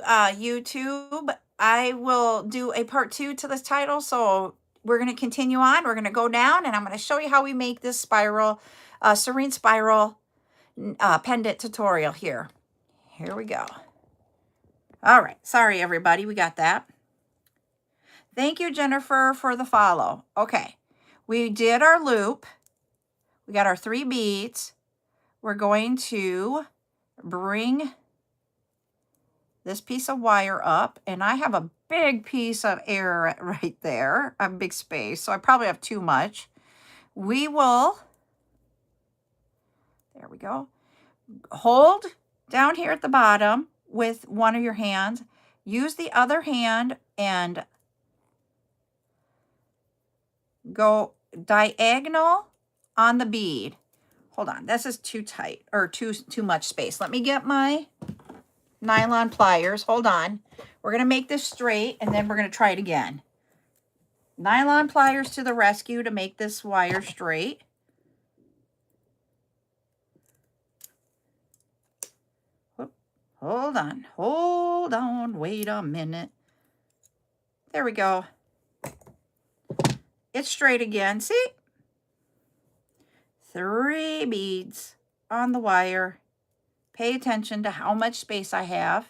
YouTube, I will do a part 2 to this title. So we're going to continue on. We're going to go down and I'm going to show you how we make this spiral, Serene spiral pendant tutorial here. Here we go. All right. Sorry, everybody. We got that. Thank you, Jennifer, for the follow. Okay. We did our loop. We got our 3 beads. We're going to bring this piece of wire up, and I have a big piece of air right there, a big space, so I probably have too much. We will, there we go, hold down here at the bottom with one of your hands, use the other hand and go diagonal on the bead. Hold on, this is too tight or too much space. Let me get my nylon pliers. Hold on. We're going to make this straight and then we're going to try it again. Nylon pliers to the rescue to make this wire straight. Whoop. Hold on, wait a minute. There we go. It's straight again. See? 3 beads on the wire. Pay attention to how much space I have.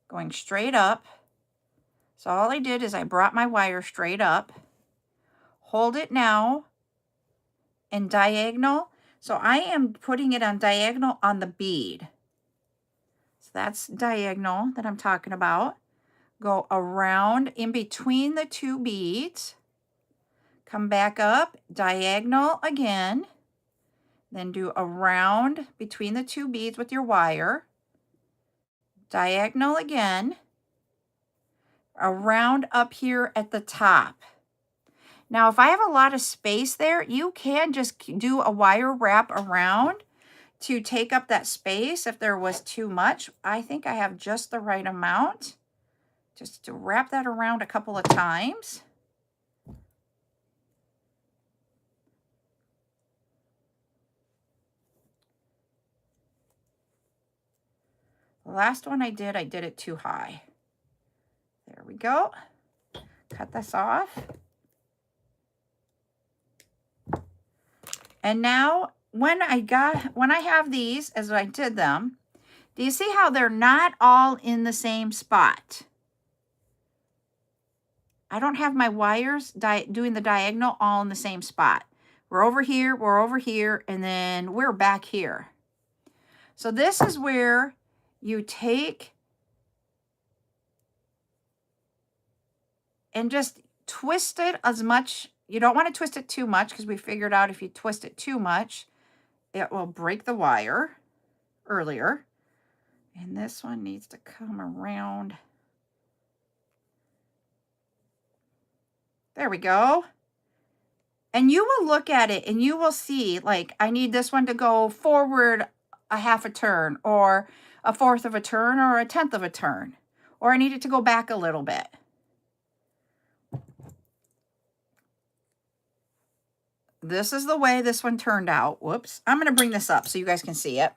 Going straight up. So all I did is I brought my wire straight up. Hold it now and diagonal. So I am putting it on diagonal on the bead. So that's diagonal that I'm talking about. Go around in between the 2 beads. Come back up, diagonal again. Then do a round between the 2 beads with your wire. Diagonal again. A round up here at the top. Now, if I have a lot of space there, you can just do a wire wrap around to take up that space if there was too much. I think I have just the right amount. Just to wrap that around a couple of times. The last one I did it too high. There we go. Cut this off. And now when I have these, as I did them, do you see how they're not all in the same spot? I don't have my wires doing the diagonal all in the same spot. We're over here, and then we're back here. So this is where you take and just twist it as much. You don't want to twist it too much because we figured out if you twist it too much, it will break the wire earlier. And this one needs to come around. There we go. And you will look at it and you will see, like, I need this one to go forward a half a turn or a 1/4 of a turn or a 1/10 of a turn. Or I need it to go back a little bit. This is the way this one turned out. Whoops. I'm going to bring this up so you guys can see it.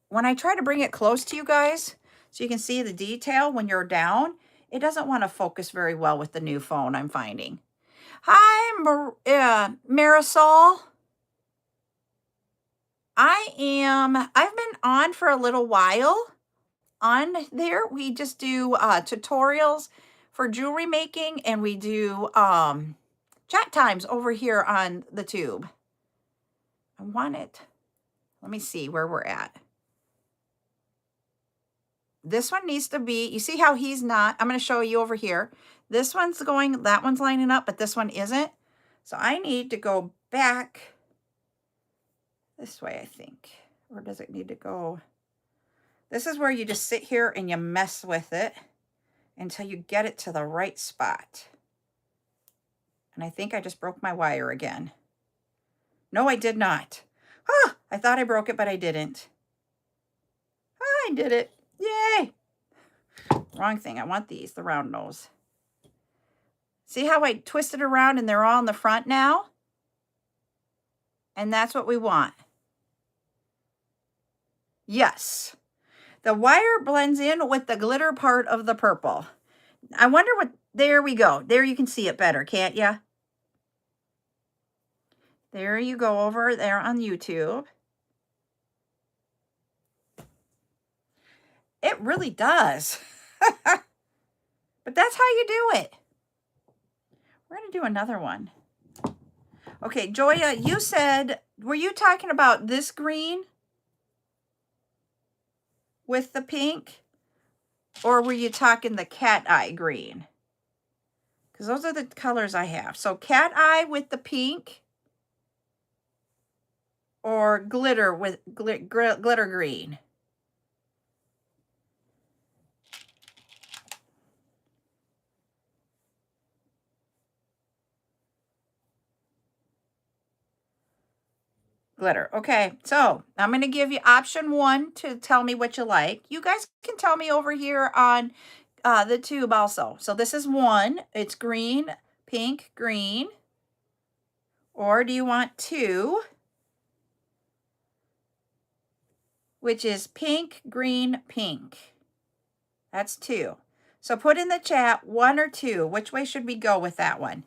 When I try to bring it close to you guys so you can see the detail when you're down, it doesn't want to focus very well with the new phone, I'm finding. Hi, Marisol. I've been on for a little while on there. We just do tutorials for jewelry making, and we do chat times over here on the tube. I want it. Let me see where we're at. This one needs to be, you see how he's not, I'm going to show you over here. This one's going, that one's lining up, but this one isn't. So I need to go back this way, I think. Or does it need to go? This is where you just sit here and you mess with it until you get it to the right spot. And I think I just broke my wire again. No, I did not. Ah, I thought I broke it, but I didn't. I did it. Yay! Wrong thing. I want these, the round nose. See how I twisted around and they're all in the front now? And that's what we want. Yes. The wire blends in with the glitter part of the purple. I wonder what, there we go. There you can see it better, can't you? There you go over there on YouTube. It really does. But that's how you do it. We're going to do another one. Okay, Joya, you said, were you talking about this green with the pink? Or were you talking the cat eye green? Because those are the colors I have. So cat eye with the pink or glitter with glitter green. Glitter. Okay, so I'm going to give you option 1 to tell me what you like. You guys can tell me over here on the tube also. So this is 1. It's green, pink, green. Or do you want 2? Which is pink, green, pink. That's 2. So put in the chat 1 or 2. Which way should we go with that one?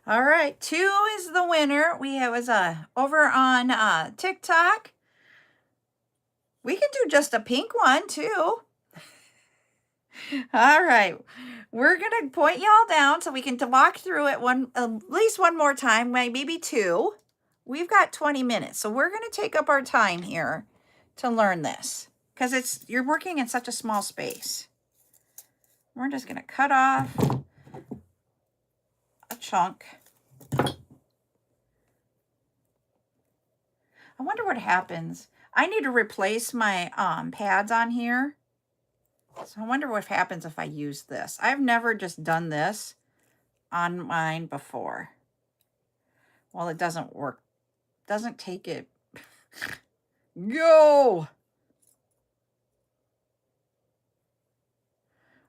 All right, 2 is the winner. We was over on TikTok. We can do just a pink one too. All right, we're gonna point y'all down so we can walk through it at least one more time, maybe 2. We've got 20 minutes, so we're gonna take up our time here to learn this because you're working in such a small space. We're just gonna cut off a chunk. I wonder what happens. I need to replace my pads on here. So I wonder what happens if I use this. I've never just done this on mine before. Well, it doesn't work. Doesn't take it. Go!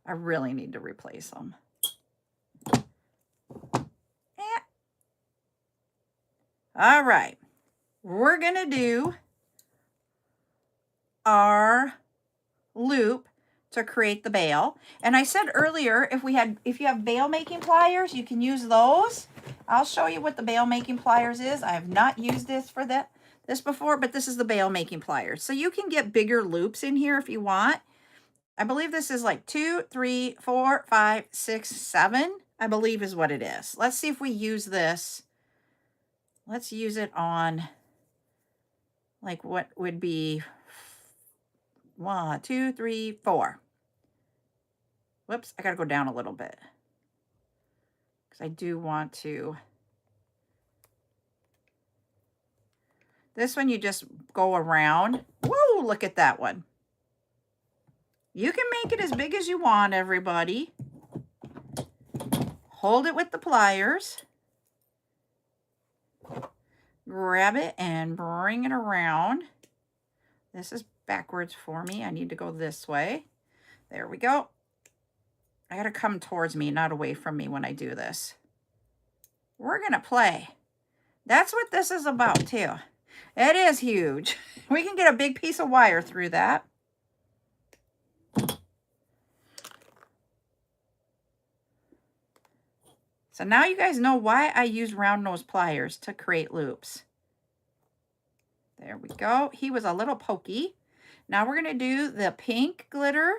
I really need to replace them. Yeah. All right. We're going to do our loop to create the bail. And I said earlier, if you have bail making pliers, you can use those. I'll show you what the bail making pliers is. I have not used this before, but this is the bail making pliers. So you can get bigger loops in here if you want. I believe this is like 2, 3, 4, 5, 6, 7, I believe is what it is. Let's see if we use this. Let's use it on like what would be 1, 2, 3, 4. Whoops, I gotta go down a little bit because I do want to. This one you just go around. Whoa, look at that one. You can make it as big as you want, everybody. Hold it with the pliers. Grab it and bring it around. This is backwards for me. I need to go this way. There we go. I got to come towards me, not away from me when I do this. We're going to play. That's what this is about, too. It is huge. We can get a big piece of wire through that. So now you guys know why I use round nose pliers to create loops. There we go. He was a little pokey. Now we're going to do the pink glitter,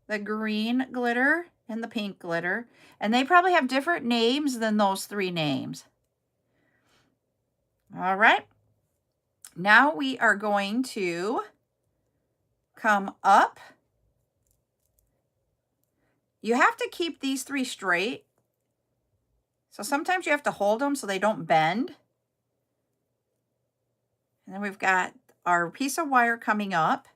the green glitter, and the pink glitter. And they probably have different names than those 3 names. All right. Now we are going to come up. You have to keep these 3 straight. So sometimes you have to hold them so they don't bend. And then we've got our piece of wire coming up.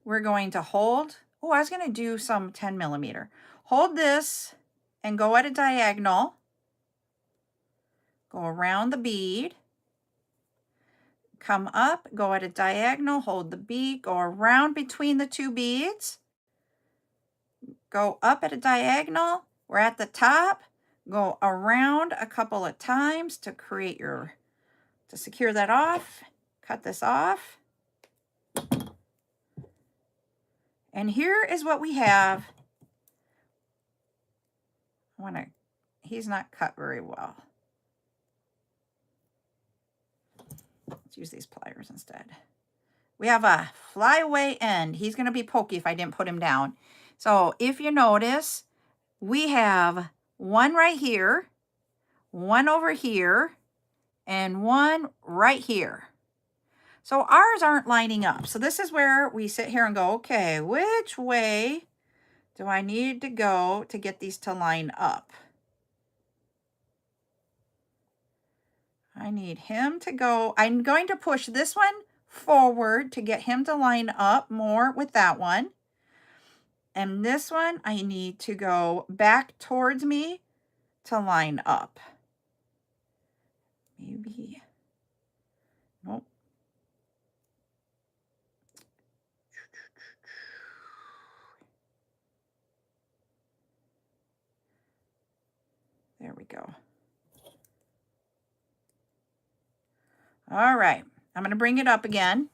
We're going to hold. Oh, I was going to do some 10 millimeter. Hold this and go at a diagonal. Go around the bead. come up, go at a diagonal, hold the bead, go around between the two beads, go up at a diagonal, we're at the top, go around a couple of times to create your, to secure that off, cut this off. And here is what we have. He's not cut very well. Let's use these pliers instead. We have a flyaway end. He's going to be pokey if I didn't put him down. So if you notice, we have one right here, one over here, and one right here. So ours aren't lining up. So this is where we sit here and go, okay, which way do I need to go to get these to line up? I need him to go. I'm going to push this one forward to get him to line up more with that one. And this one, I need to go back towards me to line up. Maybe. Nope. There we go. All right, I'm going to bring it up again.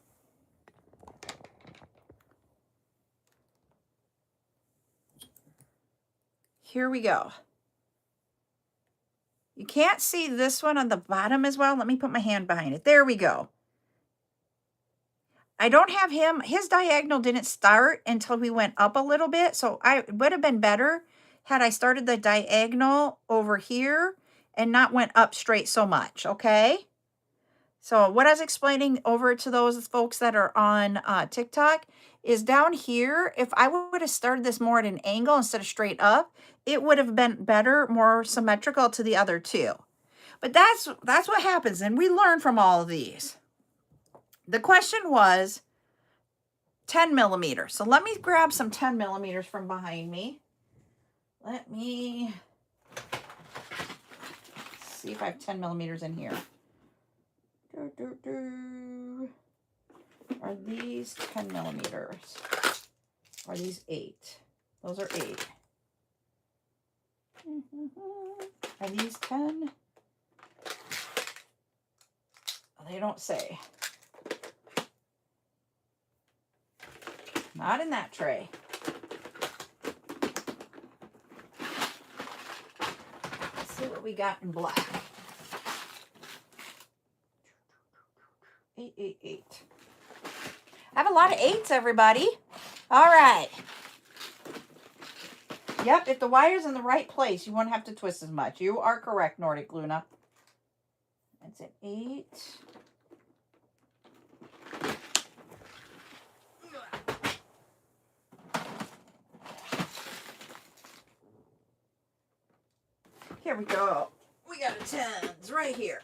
Here we go. You can't see this one on the bottom as well. Let me put my hand behind it. There we go. I don't have him. His diagonal didn't start until we went up a little bit. So it would have been better had I started the diagonal over here and not went up straight so much, okay? So what I was explaining over to those folks that are on TikTok is down here, if I would have started this more at an angle instead of straight up, it would have been better, more symmetrical to the other two. But that's what happens, and we learn from all of these. The question was 10 millimeters. So let me grab some 10 millimeters from behind me. Let me see if I have 10 millimeters in here. Are these 10 millimeters? Are these 8? Those are 8. Are these 10? They don't say. Not in that tray. Let's see what we got in black. 8, 8, 8. I have a lot of 8s, everybody. All right. Yep, if the wire's in the right place, you won't have to twist as much. You are correct, Nordic Luna. That's an 8. Here we go. We got a 10s right here.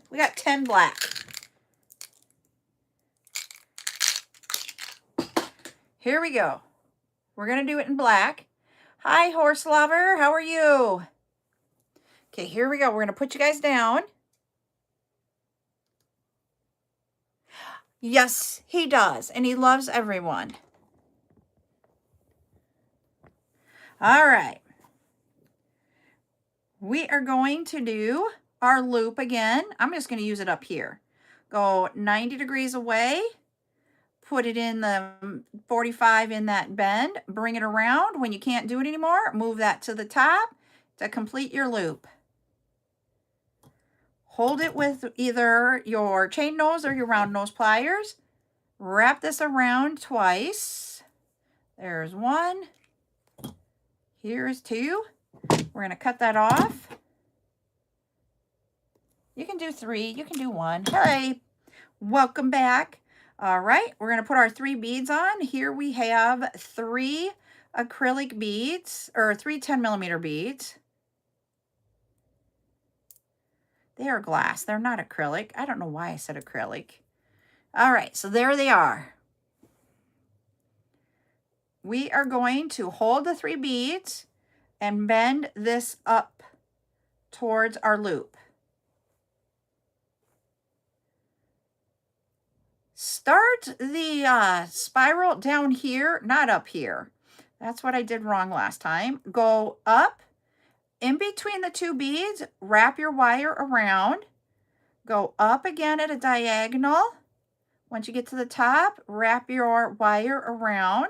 We got 10 black. Here we go. We're going to do it in black. Hi, horse lover. How are you? Okay, here we go. We're going to put you guys down. Yes, he does. And he loves everyone. All right. We are going to do our loop again. I'm just going to use it up here. Go 90 degrees away. Put it in the 45 in that bend. Bring it around. When you can't do it anymore, move that to the top to complete your loop. Hold it with either your chain nose or your round nose pliers. Wrap this around twice. There's 1. Here's 2. We're going to cut that off. You can do 3. You can do 1. Hey, welcome back. All right, we're going to put our 3 beads on. Here we have 3 acrylic beads, or 3 10 millimeter beads. They are glass. They're not acrylic. I don't know why I said acrylic. All right, so there they are. We are going to hold the 3 beads and bend this up towards our loop. start the spiral down here, not up here. That's what I did wrong last time. Go up in between the two beads, wrap your wire around, go up again at a diagonal. Once you get to the top, wrap your wire around,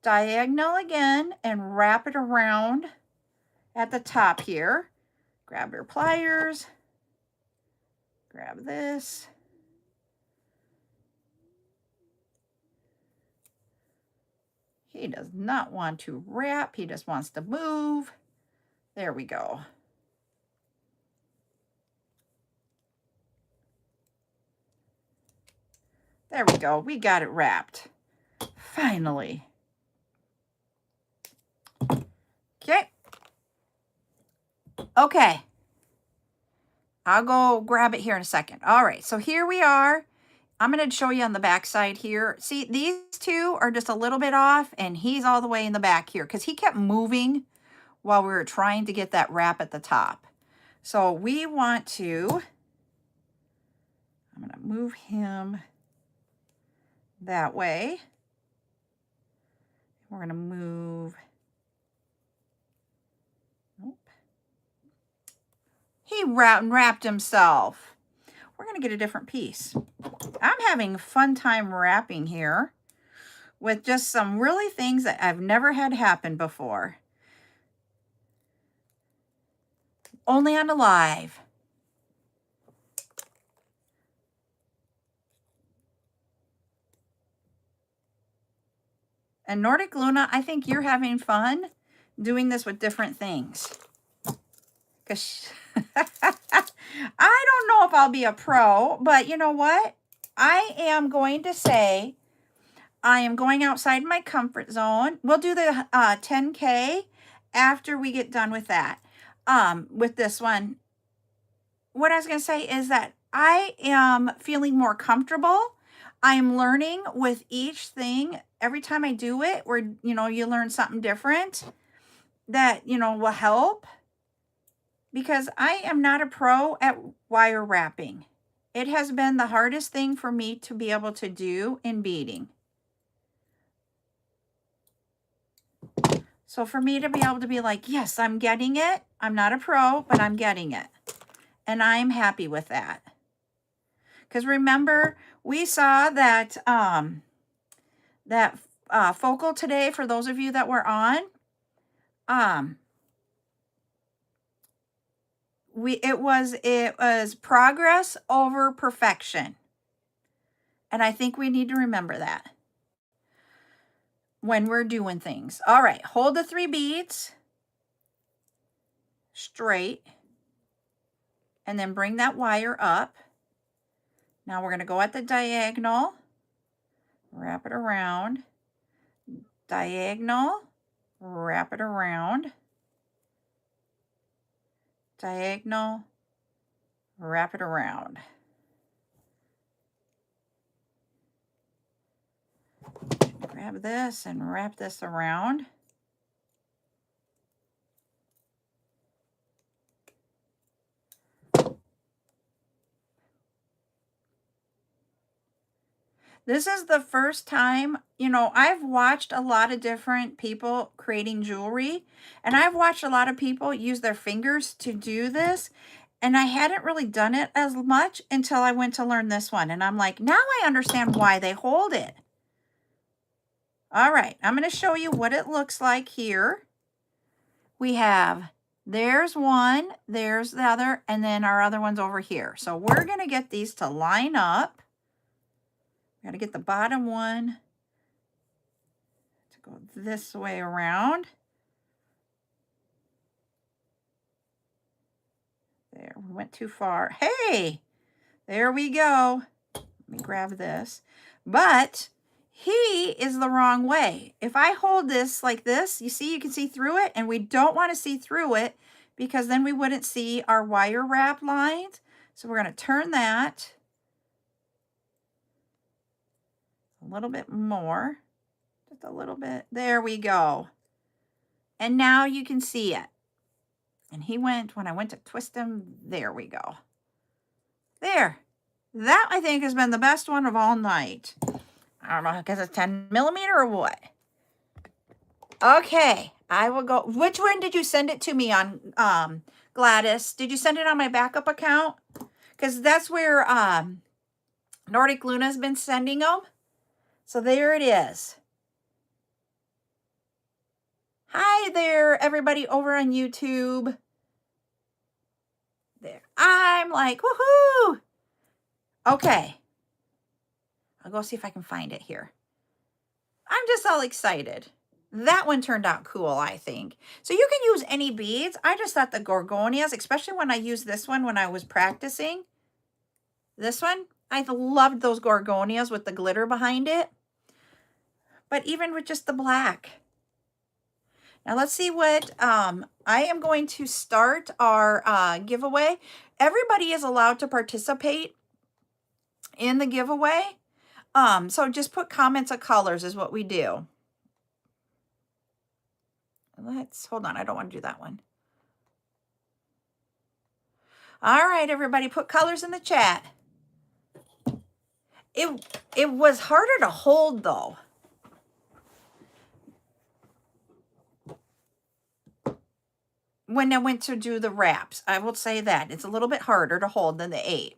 diagonal again, and wrap it around at the top here. Grab your pliers, grab this. He does not want to wrap, he just wants to move. There we go. There we go, we got it wrapped. Finally. Okay. Okay. I'll go grab it here in a second. All right, so here we are. I'm going to show you on the back side here. See, these two are just a little bit off, and he's all the way in the back here because he kept moving while we were trying to get that wrap at the top. So we want to, I'm going to move him that way. We're going to move, nope. He wrapped himself. We're going to get a different piece. I'm having a fun time wrapping here with just some really things that I've never had happen before. Only on the live. And Nordic Luna, I think you're having fun doing this with different things. Because I don't know if I'll be a pro, but you know what? I am going to say I am going outside my comfort zone. We'll do the 10K after we get done with that. With this one, what I was going to say is that I am feeling more comfortable. I am learning with each thing. Every time I do it, where, you know, you learn something different that, you know, will help. Because I am not a pro at wire wrapping. It has been the hardest thing for me to be able to do in beading. So for me to be able to be like, yes, I'm getting it. I'm not a pro, but I'm getting it. And I'm happy with that. Because remember, we saw that focal today, for those of you that were on. It was progress over perfection. And I think we need to remember that when we're doing things. All right, hold the 3 beads straight and then bring that wire up. Now we're going to go at the diagonal, wrap it around, diagonal, wrap it around, diagonal, wrap it around. Grab this and wrap this around. This is the first time, you know, I've watched a lot of different people creating jewelry, and I've watched a lot of people use their fingers to do this, and I hadn't really done it as much until I went to learn this one. And I'm like, now I understand why they hold it. All right, I'm going to show you what it looks like here. We have, there's one, there's the other, and then our other one's over here. So we're going to get these to line up. Got to get the bottom one to go this way around. There, we went too far. Hey, there we go. Let me grab this. But he is the wrong way. If I hold this like this, you see, you can see through it, and we don't want to see through it because then we wouldn't see our wire wrap lines. So we're going to turn that a little bit more, just a little bit. There we go. And now you can see it. And he went, when I went to twist him, there we go. There. That, I think, has been the best one of all night. I don't know, because it's 10 millimeter or what. Okay, I will go. Which one did you send it to me on, Gladys? Did you send it on my backup account? Because that's where Nordic Luna's been sending them. So there it is. Hi there, everybody over on YouTube. There. I'm like, woohoo! Okay. I'll go see if I can find it here. I'm just all excited. That one turned out cool, I think. So you can use any beads. I just thought the gorgonias, especially when I used this one when I was practicing. This one, I loved those gorgonias with the glitter behind it. But even with just the black. Now let's see what, I am going to start our giveaway. Everybody is allowed to participate in the giveaway. So just put comments of colors is what we do. Hold on, I don't want to do that one. All right, everybody, put colors in the chat. It was harder to hold, though. When I went to do the wraps, I will say that. It's a little bit harder to hold than the 8.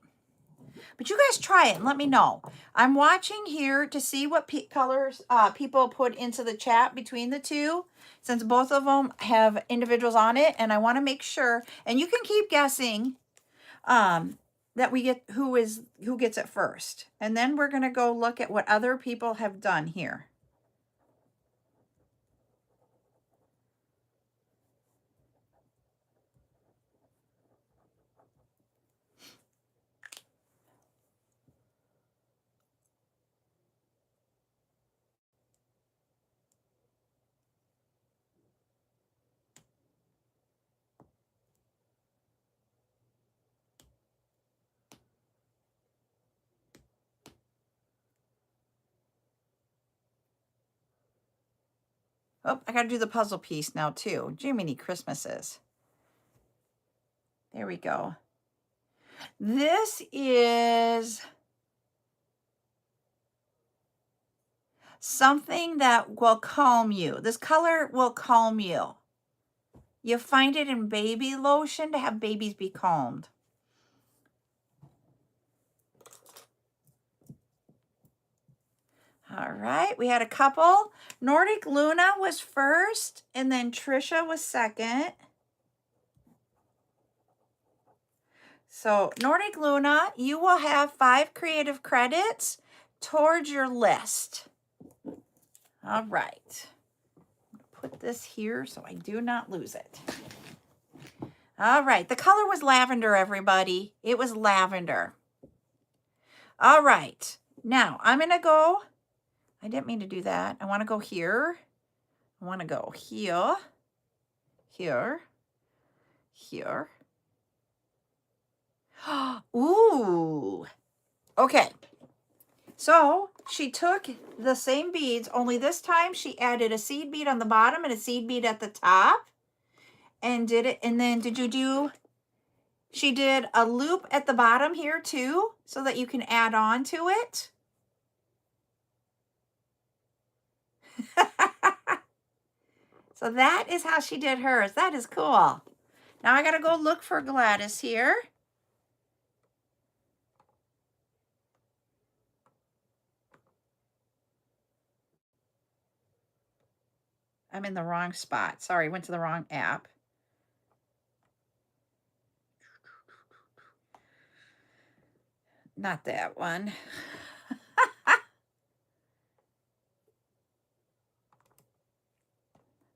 But you guys try it and let me know. I'm watching here to see what colors people put into the chat between the two, since both of them have individuals on it, and I want to make sure, and you can keep guessing that we get who gets it first. And then we're going to go look at what other people have done here. Oh, I got to do the puzzle piece now too. Jiminy Christmases. There we go. This is something that will calm you. This color will calm you. You find it in baby lotion to have babies be calmed. All right, we had a couple. Nordic Luna was first, and then Trisha was second. So Nordic Luna, you will have 5 creative credits towards your list. All right. Put this here so I do not lose it. All right. The color was lavender, everybody. It was lavender. All right. Now I'm going to go. I didn't mean to do that. I want to go here. I want to go here, here, here. Ooh. Okay. So she took the same beads, only this time she added a seed bead on the bottom and a seed bead at the top. And did it, and then she did a loop at the bottom here too, so that you can add on to it. So that is how she did hers. That is cool. Now I gotta go look for Gladys here. I'm in the wrong spot. Sorry, went to the wrong app. Not that one.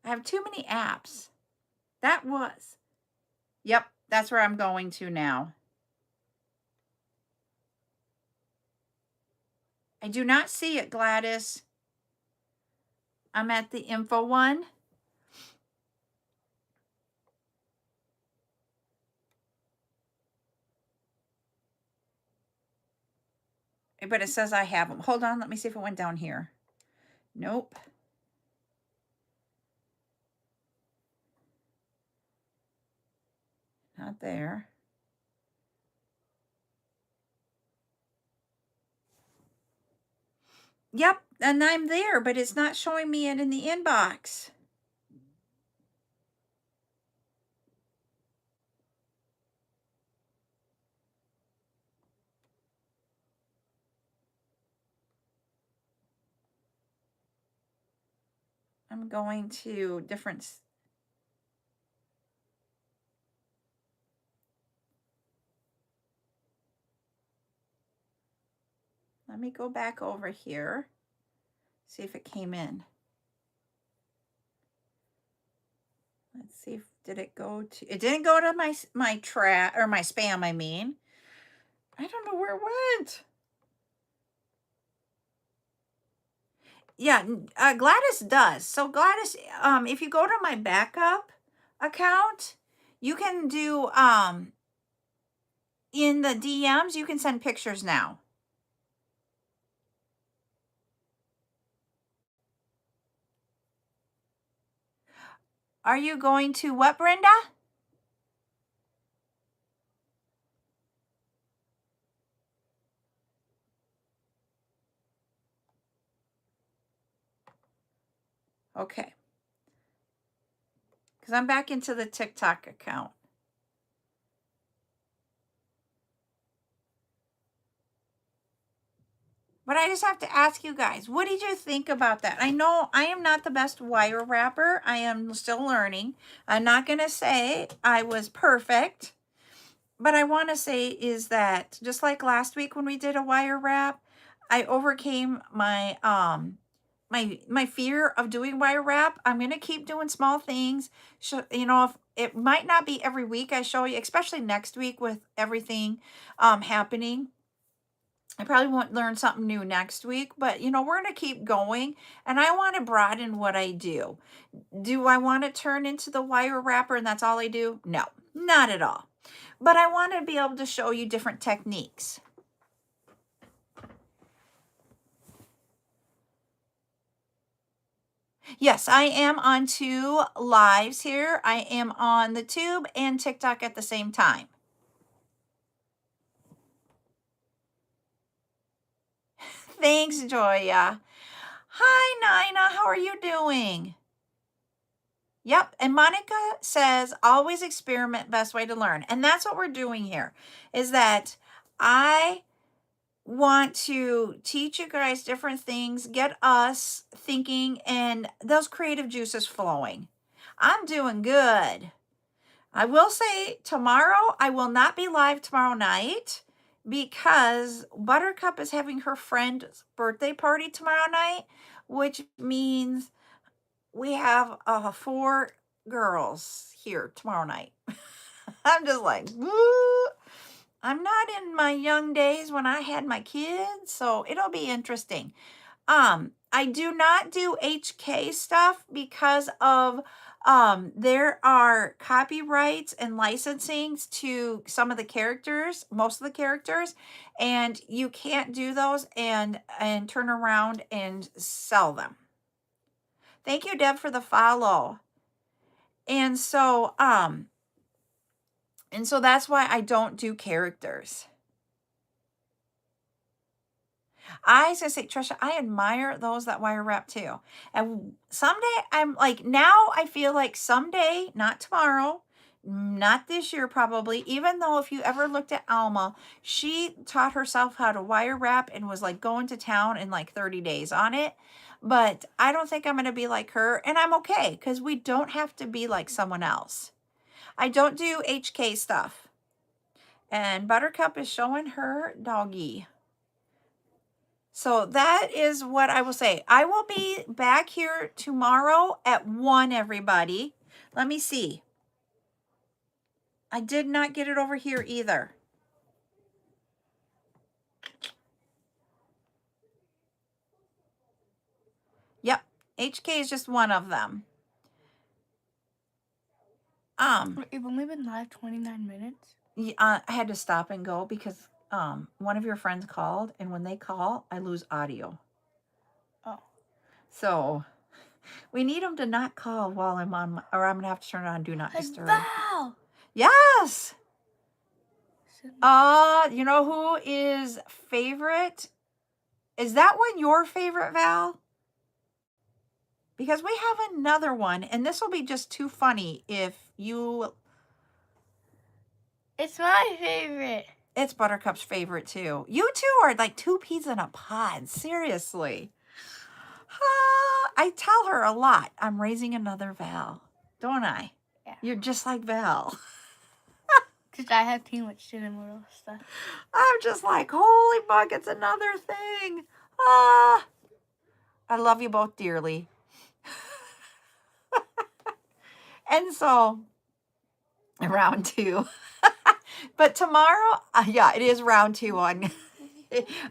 I have too many apps. That was. Yep, that's where I'm going to now. I do not see it, Gladys. I'm at the info one. But it says I have them. Hold on, let me see if it went down here. Nope. Not there. Yep, and I'm there, but it's not showing me it in the inbox. I'm going to different. Let me go back over here. See if it came in. Let's see if did it go to. It didn't go to my trash or my spam. I mean, I don't know where it went. Yeah, Gladys does. So Gladys, if you go to my backup account, you can do in the DMs. You can send pictures now. Are you going to what, Brenda? Okay. Because I'm back into the TikTok account. But I just have to ask you guys, what did you think about that? I know I am not the best wire wrapper. I am still learning. I'm not going to say I was perfect. But I want to say is that just like last week when we did a wire wrap, I overcame my my fear of doing wire wrap. I'm going to keep doing small things. You know, if it might not be every week I show you, especially next week with everything happening. I probably won't learn something new next week, but you know, we're going to keep going and I want to broaden what I do. Do I want to turn into the wire wrapper and that's all I do? No, not at all. But I want to be able to show you different techniques. Yes, I am on 2 lives here. I am on the tube and TikTok at the same time. Thanks, Joya. Hi, Nina. How are you doing? Yep. And Monica says, always experiment, best way to learn. And that's what we're doing here is that I want to teach you guys different things, get us thinking and those creative juices flowing. I'm doing good. I will say tomorrow, I will not be live tomorrow night because Buttercup is having her friend's birthday party tomorrow night, which means we have 4 girls here tomorrow night. I'm just like, woo. I'm not in my young days when I had my kids, so it'll be interesting. I do not do HK stuff because of there are copyrights and licensings to some of the characters, most of the characters, and you can't do those and turn around and sell them. Thank you, Deb, for the follow. And so that's why I don't do characters. I was gonna say, Trisha, I admire those that wire wrap too. And someday I'm like, now I feel like someday, not tomorrow, not this year probably, even though if you ever looked at Alma, she taught herself how to wire wrap and was like going to town in like 30 days on it. But I don't think I'm going to be like her. And I'm okay because we don't have to be like someone else. I don't do HK stuff. And Buttercup is showing her doggy. So that is what I will say. I will be back here tomorrow at 1, everybody. Let me see. I did not get it over here either. Yep. HK is just one of them. We've only been live 29 minutes. I had to stop and go because one of your friends called, and when they call, I lose audio. Oh. So we need them to not call while I'm on, or I'm going to have to turn it on Do Not Disturb. Wow. Yes. You know who is favorite Is that one your favorite, Val? Because we have another one, and this will be just too funny if you... It's my favorite. It's Buttercup's favorite, too. You two are like two peas in a pod. Seriously. I tell her a lot, I'm raising another Val. Don't I? Yeah. You're just like Val. Because I have too much cinnamon stuff. I'm just like, holy buckets, another thing. I love you both dearly. And so, round 2. But tomorrow, yeah, it is round 2 on.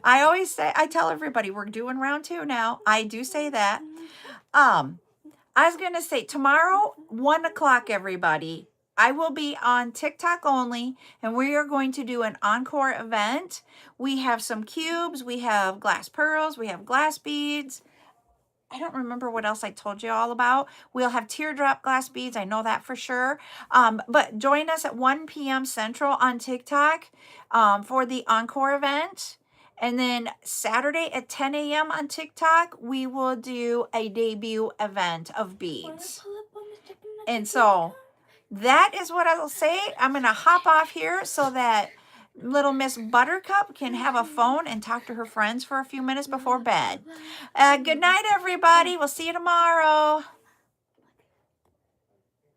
I always say, I tell everybody we're doing round 2 now. I do say that. I was going to say tomorrow, 1 o'clock, everybody, I will be on TikTok only, and we are going to do an encore event. We have some cubes, we have glass pearls, we have glass beads. I don't remember what else I told you all about. We'll have teardrop glass beads. I know that for sure. But join us at 1 p.m. Central on TikTok for the encore event. And then Saturday at 10 a.m. on TikTok, we will do a debut event of beads. And so that is what I'll say. I'm going to hop off here so that little Miss Buttercup can have a phone and talk to her friends for a few minutes before bed. Good night, everybody. We'll see you tomorrow.